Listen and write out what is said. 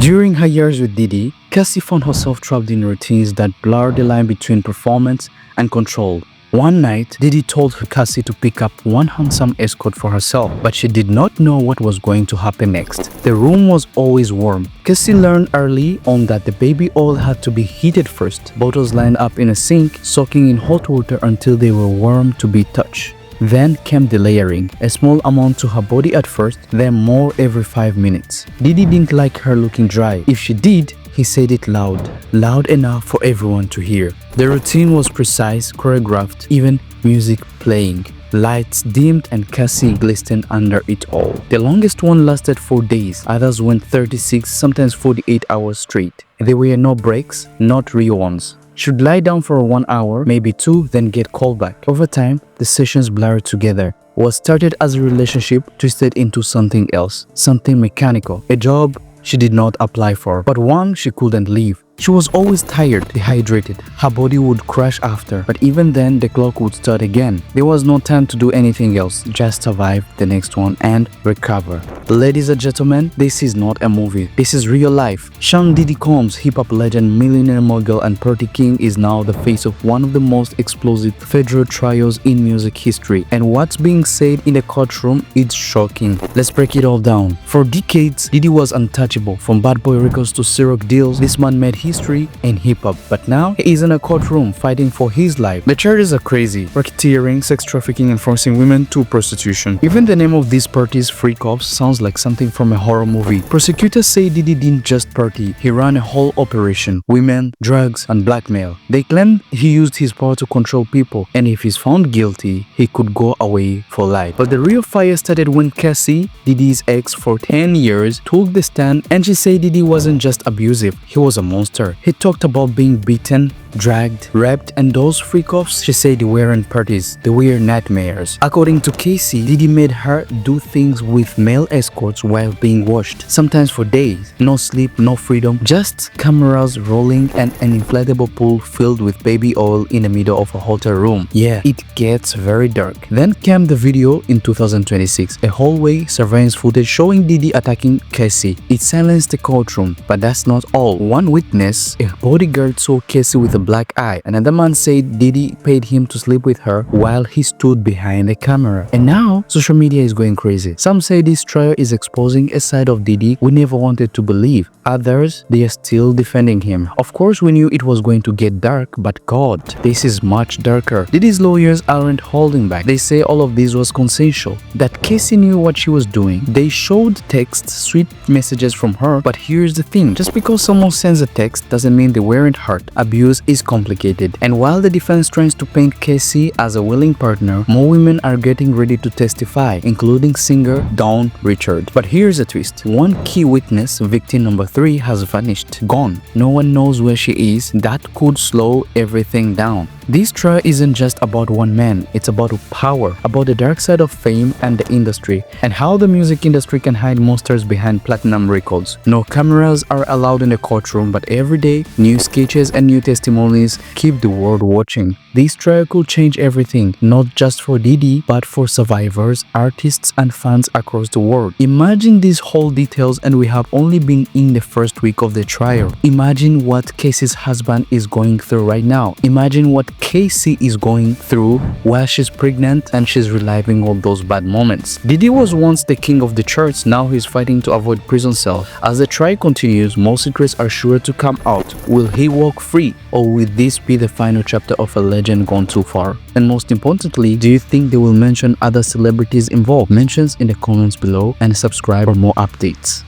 During her years with Diddy, Cassie found herself trapped in routines that blurred the line between performance and control. One night, Diddy told Cassie to pick up one handsome escort for herself, but she did not know what was going to happen next. The room was always warm. Cassie learned early on that the baby oil had to be heated first. Bottles lined up in a sink, soaking in hot water until they were warm to be touched. Then came the layering, a small amount to her body at first, then more every 5 minutes. Diddy didn't like her looking dry. If she did, he said it loud enough for everyone to hear. The routine was precise, choreographed, even music playing. Lights dimmed and Cassie glistened under it all. The longest one lasted 4 days, others went 36, sometimes 48 hours straight. There were no breaks, not real ones. She'd lie down for 1 hour, maybe 2, then get called back. Over time, the sessions blurred together. What started as a relationship twisted into something else, something mechanical, a job she did not apply for, but one she couldn't leave. She was always tired, dehydrated. Her body would crash after, but even then the clock would start again. There was no time to do anything else, just survive the next one and recover. Ladies and gentlemen, this is not a movie. This is real life. Sean Diddy Combs, hip-hop legend, millionaire mogul and party king, is now the face of one of the most explosive federal trials in music history. And what's being said in the courtroom is shocking. Let's break it all down. For decades, Diddy was untouchable. From Bad Boy records to Ciroc deals, this man made history in hip-hop, but now he is in a courtroom fighting for his life. The charges are crazy: racketeering, sex trafficking, and forcing women to prostitution. Even the name of these parties, Freak Offs, sounds like something from a horror movie. Prosecutors say Diddy didn't just party, he ran a whole operation: women, drugs, and blackmail. They claim he used his power to control people, and if he's found guilty, he could go away for life. But the real fire started when Cassie, Diddy's ex for 10 years, took the stand, and she said Diddy wasn't just abusive, he was a monster. He talked about being beaten, dragged, raped, and those freak-offs she said weren't parties, they were nightmares. According to Cassie, Diddy made her do things with male escorts while being watched, sometimes for days. No sleep, no freedom, just cameras rolling and an inflatable pool filled with baby oil in the middle of a hotel room. Yeah, it gets very dark. Then came the video in 2026, a hallway surveillance footage showing Diddy attacking Cassie. It silenced the courtroom, but that's not all. One witness, a bodyguard, saw Cassie with a black eye. Another man said Diddy paid him to sleep with her while he stood behind the camera. And now, social media is going crazy. Some say this trial is exposing a side of Diddy we never wanted to believe. Others, they are still defending him. Of course, we knew it was going to get dark, but God, this is much darker. Diddy's lawyers aren't holding back. They say all of this was consensual, that Cassie knew what she was doing. They showed texts, sweet messages from her, but here's the thing: just because someone sends a text doesn't mean they weren't hurt. Abuse is complicated, and while the defense tries to paint Cassie as a willing partner, more women are getting ready to testify, including singer Dawn Richard. But here's a twist: one key witness, victim number 3, has vanished, gone. No one knows where she is. That could slow everything down. This trial isn't just about one man, it's about power, about the dark side of fame and the industry, and how the music industry can hide monsters behind platinum records. No cameras are allowed in the courtroom, but every day, new sketches and new testimonies keep the world watching. This trial could change everything, not just for Diddy, but for survivors, artists, and fans across the world. Imagine these whole details, and we have only been in the first week of the trial. Imagine what Cassie's husband is going through right now. Imagine what Cassie is going through while she's pregnant and she's reliving all those bad moments. Diddy was once the king of the charts, now he's fighting to avoid prison cell. As the trial continues, more secrets are sure to come out. Will he walk free, or will this be the final chapter of a legend gone too far? And most importantly, do you think they will mention other celebrities involved? Mentions in the comments below and subscribe for more updates.